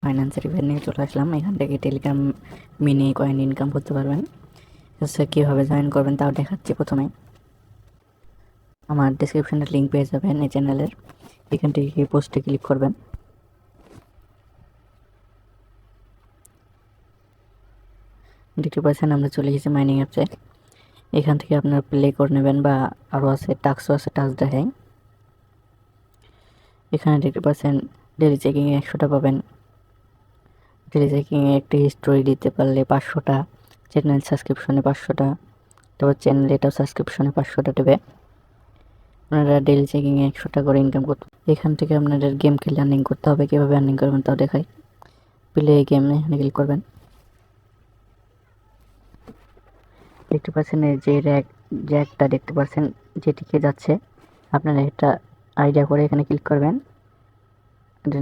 ফাইন্যান্সের রিভিউ নিয়ে চলে আসলাম। এখান থেকে টেলিগ্রাম মিনি কয়েন ইনকাম করতে পারবেন। কীভাবে জয়েন করবেন তাও দেখাচ্ছি। প্রথমে আমার ডিসক্রিপশনে লিঙ্ক পেয়ে যাবেন এই চ্যানেলের। এখান থেকে পোস্টে ক্লিক করবেন। দেখতে পাচ্ছেন আমরা চলে গেছি মাইনিং অ্যাপসে। এখান থেকে আপনারা প্লে করে নেবেন বা আরও আছে টাস্কও আছে, টাস্ক দেখায়। এখানে দেখতে পাচ্ছেন ডেলি চেকিংয়ে 100টা পাবেন। ডেলি চেকিংয়ে একটি হিস্টোরি দিতে পারলে 500টা, চ্যানেল সাবস্ক্রিপশনে 500টা, তারপর চ্যানেল এটাও সাবস্ক্রিপশনে 500টা দেবে। আপনারা ডেলি চেকিংয়ে 100টা করে ইনকাম করতে। এখান থেকে আপনাদের গেম খেলে আর্নিং করতে হবে। কীভাবে আর্নিং করবেন তাও দেখাই। প্লে গেমে এখানে ক্লিক করবেন। দেখতে পাচ্ছেন এই যে জ্যাকটা দেখতে পাচ্ছেন যেটিকে যাচ্ছে, আপনারা এটা আইডিয়া করে এখানে ক্লিক করবেন।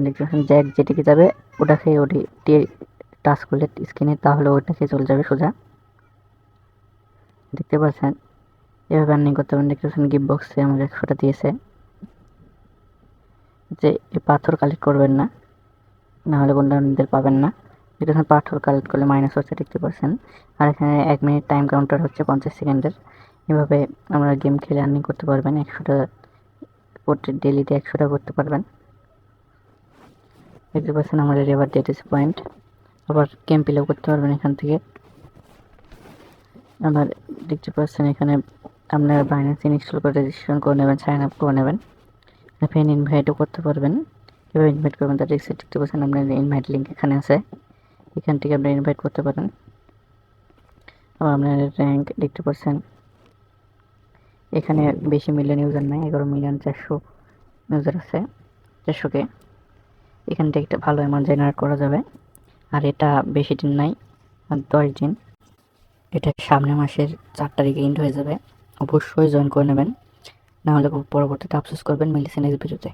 দেখতে পাচ্ছেন জ্যাক যেটিকে যাবে ওটাকে টাচ করলে স্ক্রিনে, তাহলে ওটাকে চলে যাবে সোজা। দেখতে পাচ্ছেন এভাবে আর্নিং করতে পারেন। দেখতে পাচ্ছেন গিফট বক্সে আমাদের 100টা দিয়েছে। যে এই পাথর কালেক্ট করবেন না, নাহলে বন্ধুদের পাবেন না। দেখতে পাথর কালেক্ট করলে মাইনাস হচ্ছে, দেখতে পাচ্ছেন। আর এখানে 1 মিনিট টাইম কাউন্টার হচ্ছে 50 সেকেন্ডের। এভাবে আমরা গেম খেলে আর্নিং করতে পারবেন। 100টা ডেলিতে 100টা করতে পারবেন। দেখতে পাচ্ছেন আমাদের এবার ডেটিস পয়েন্ট। আবার গেম প্লেও করতে পারবেন এখান থেকে। আবার দেখতে পাচ্ছেন এখানে আপনার বাইন্যান্স ইনস্টল করে রেজিস্ট্রেশন করে নেবেন, সাইন আপ করে নেবেন। ফ্রেন্ড ইনভাইটও করতে পারবেন। কীভাবে ইনভাইট করবেন তার দেখতে পাচ্ছেন আপনার ইনভাইট লিঙ্ক এখানে আছে। এখান থেকে আপনি ইনভাইট করতে পারেন। আবার আপনার র্যাঙ্ক দেখতে পাচ্ছেন এখানে বেশি মিলিয়ন ইউজার নাই, 11,400,000 ইউজার আছে, 400K। এখান থেকে একটা ভালো অ্যামাউন্ট জেনারেট করা যাবে। আর এটা বেশি দিন নাই, আর 10 দিন। এটা সামনের মাসের 4 তারিখে এন্ড হয়ে যাবে। অবশ্যই জয়েন করে নেবেন, নাহলে পরবর্তীতে আফসোস করবেন। মিলেছেন এই ভিডিওতে।